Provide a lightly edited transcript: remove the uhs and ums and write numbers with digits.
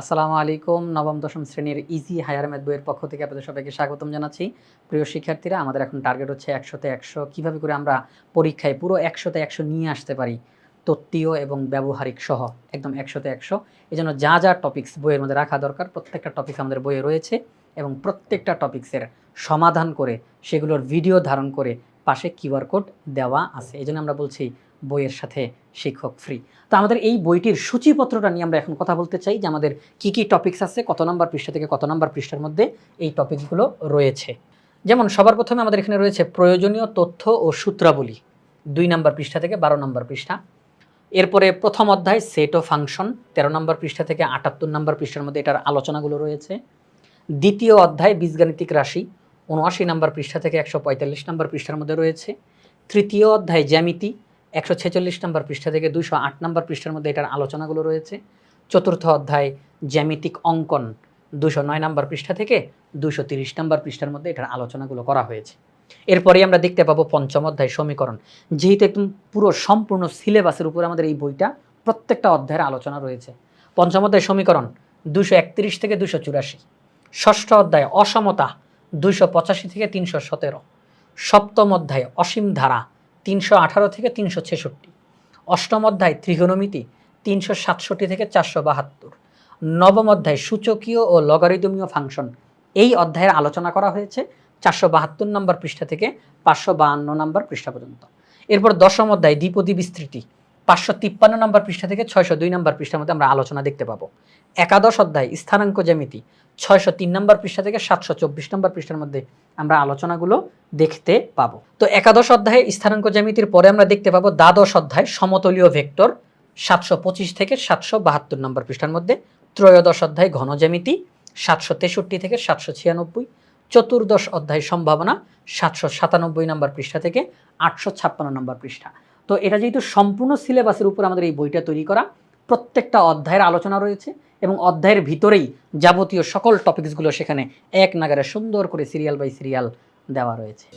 আসসালামু আলাইকুম। নবম দশম শ্রেণীর ইজি হায়ার ম্যাথ বইয়ের পক্ষ থেকে আপনাদের সবাইকে স্বাগতম জানাচ্ছি। প্রিয় শিক্ষার্থীরা, আমাদের এখন টার্গেট হচ্ছে ১০০-তে ১০০ কীভাবে করে আমরা পরীক্ষায় পুরো ১০০-তে ১০০ নিয়ে আসতে পারি, তত্ত্বীয় এবং ব্যবহারিক সহ একদম ১০০-তে ১০০। এজন্য যা যা টপিকস বইয়ের মধ্যে রাখা দরকার প্রত্যেকটা টপিক আমাদের বইয়ে রয়েছে এবং প্রত্যেকটা টপিক্সের সমাধান করে সেগুলোর ভিডিও ধারণ করে পাশে কিউআর কোড দেওয়া আছে। এজন্য আমরা বলছি বইয়ের সাথে শিক্ষক ফ্রি। তো আমাদের এই বইটির সূচিপত্রটা নিয়ে আমরা এখন কথা বলতে চাই যে আমাদের কী কী টপিকস আছে, কত নম্বর পৃষ্ঠা থেকে কত নম্বর পৃষ্ঠার মধ্যে এই টপিকসগুলো রয়েছে। যেমন সবার প্রথমে আমাদের এখানে রয়েছে প্রয়োজনীয় তথ্য ও সূত্রাবলী, ২ নম্বর পৃষ্ঠা থেকে ১২ নম্বর পৃষ্ঠা। এরপরে প্রথম অধ্যায় সেট ও ফাংশন, ১৩ নম্বর পৃষ্ঠা থেকে ৭৮ নম্বর পৃষ্ঠার মধ্যে এটার আলোচনাগুলো রয়েছে। দ্বিতীয় অধ্যায় বীজগাণিতিক রাশি, ৭৯ নম্বর পৃষ্ঠা থেকে ১৪৫ নম্বর পৃষ্ঠার মধ্যে রয়েছে। তৃতীয় অধ্যায় জ্যামিতি, ১৪৬ নম্বর পৃষ্ঠা থেকে ২০৮ নম্বর পৃষ্ঠার মধ্যে এটার আলোচনাগুলো রয়েছে। চতুর্থ অধ্যায় জ্যামিতিক অঙ্কন, ২০৯ নম্বর পৃষ্ঠা থেকে ২৩০ নম্বর পৃষ্ঠার মধ্যে এটার আলোচনাগুলো করা হয়েছে। এরপরেই আমরা দেখতে পাবো পঞ্চম অধ্যায় সমীকরণ, যেহেতু একদম পুরো সম্পূর্ণ সিলেবাসের উপর আমাদের এই বইটা প্রত্যেকটা অধ্যায়ের আলোচনা রয়েছে। পঞ্চম অধ্যায় সমীকরণ ২৩১ থেকে ২৮৪। ষষ্ঠ অধ্যায় অসমতা, ২৮৫ থেকে ৩১৭। সপ্তম অধ্যায় অসীম ধারা, ৩১৮ থেকে ৩৬৬। অষ্টম অধ্যায় ত্রিকোণমিতি, ৩৬৭ থেকে ৪৭২। নবম অধ্যায় সূচকীয় ও লগারিদমীয় ফাংশন, এই অধ্যায়ের আলোচনা করা হয়েছে ৪৭২ নম্বর পৃষ্ঠা থেকে ৫৫২ নম্বর পৃষ্ঠা পর্যন্ত। এরপর দশম অধ্যায় দ্বিপদী বিস্তৃতি, ৫৫৩ নম্বর পৃষ্ঠা থেকে ৬০২ নম্বর পৃষ্ঠার মধ্যে আমরা আলোচনা দেখতে পাবো। একাদশ অধ্যায় স্থানাঙ্ক জ্যামিতি, ৬০৩ নম্বর পৃষ্ঠা থেকে ৭২৪ নম্বর পৃষ্ঠার মধ্যে আমরা আলোচনাগুলো দেখতে পাবো। তো একাদশ অধ্যায়ে স্থানাঙ্ক জ্যামিতির পরে আমরা দেখতে পাবো দ্বাদশ অধ্যায় সমতলীয় ভেক্টর, ৭২৫ থেকে ৭৭২ নম্বর পৃষ্ঠার মধ্যে। ত্রয়োদশ অধ্যায় ঘন জ্যামিতি, ৭৬৩ থেকে ৭৯৬। চতুর্দশ অধ্যায় সম্ভাবনা, ৭৯৭ নম্বর পৃষ্ঠা থেকে ৮৫৬ নম্বর পৃষ্ঠা। তো এটা যেহেতু সম্পূর্ণ সিলেবাসের উপর আমাদের এই বইটা তৈরি করা, প্রত্যেকটা অধ্যায়ের আলোচনা রয়েছে এবং অধ্যায়ের ভিতরেই যাবতীয় সকল টপিকসগুলো সেখানে এক নাগারে সুন্দর করে সিরিয়াল বাই সিরিয়াল দেওয়া রয়েছে।